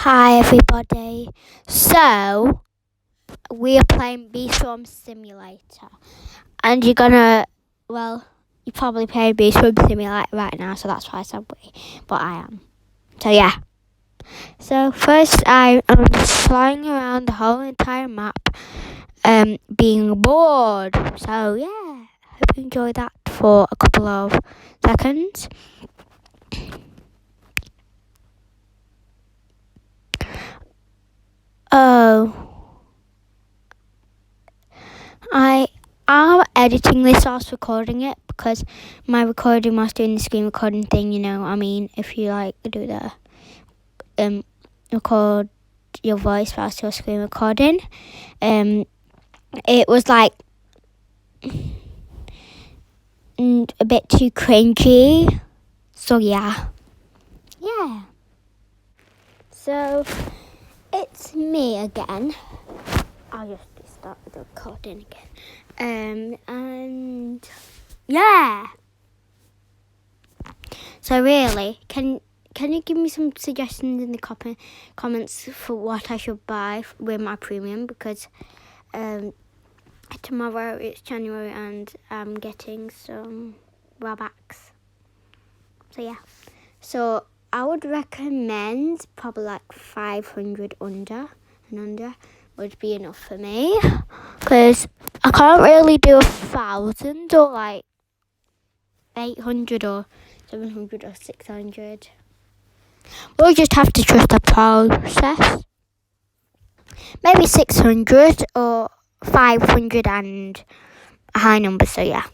Hi everybody. So we are playing Beestorm Simulator, and you're probably playing Beestorm Simulator right now, so that's why I said we, but I am. So yeah. So first I am flying around the whole entire map, being bored. So yeah, hope you enjoy that for a couple of seconds. I am editing this whilst recording it because my recording whilst doing the screen recording thing, if you do the record your voice whilst you're screen recording, it was a bit too cringy. So yeah. So it's me again. I'll just start the recording again. And yeah. So really, can you give me some suggestions in the comments for what I should buy with my premium? Because tomorrow it's January and I'm getting some Robux. So yeah. So I would recommend probably 500 under would be enough for me. Because I can't really do 1,000 or 800 or 700 or 600. We'll just have to trust the process. Maybe 600 or 500 and a high number, so yeah.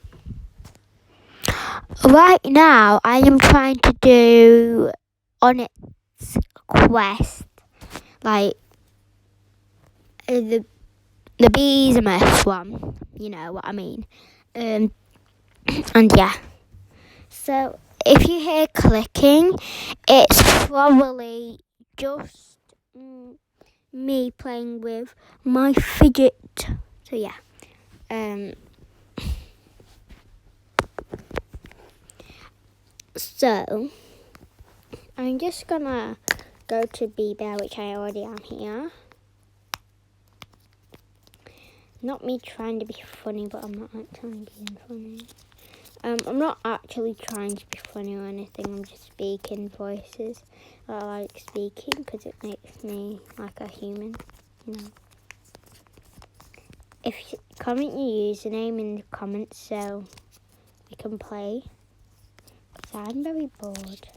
Right now, I am trying to do on its quest, the beesmith one, you know what I mean. And yeah. So if you hear clicking, it's probably just me playing with my fidget. So yeah. So I'm just gonna go to Bear, which I already am here. Not me trying to be funny, but I'm not actually being funny. I'm not actually trying to be funny or anything. I'm just speaking voices. I like speaking because it makes me like a human, If you comment your username in the comments so we can play. Because I'm very bored.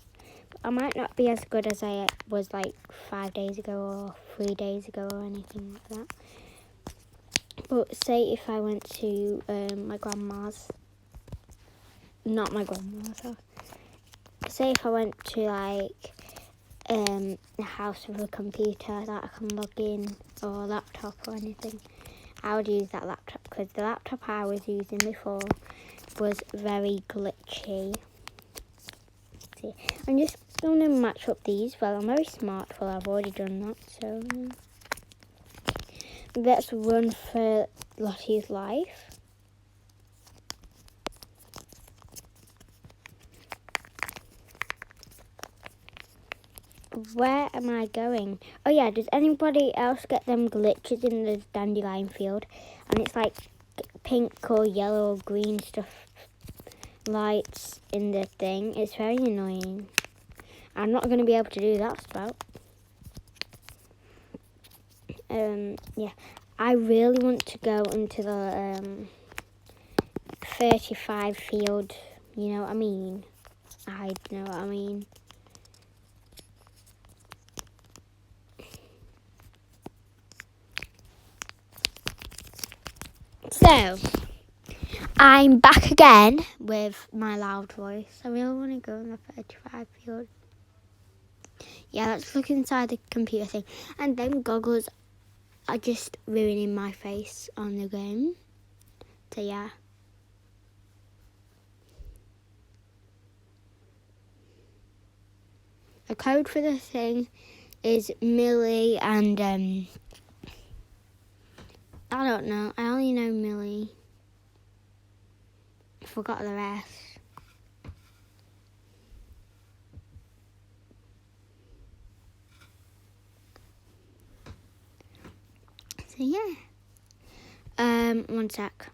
I might not be as good as I was 5 days ago or 3 days ago or anything like that. But say if I went to my grandma's, not my grandma's house. Say if I went to a house with a computer that I can log in, or a laptop or anything, I would use that laptop because the laptop I was using before was very glitchy. See, I'm just going to match up these. Well, I'm very smart. Well, I've already done that, so let's run for Lottie's life. Where am I going? Oh yeah, does anybody else get them glitches in the dandelion field? And it's pink or yellow or green stuff lights in the thing. It's very annoying. I'm not going to be able to do that spout. Yeah. I really want to go into the 35 field, you know what I mean? I know what I mean. So, I'm back again with my loud voice. I really want to go in the 35 field. Yeah, let's look inside the computer thing. And them goggles are just ruining my face on the game. So, yeah. The code for the thing is Millie and, I don't know. I only know Millie. I forgot the rest. yeah. One sec.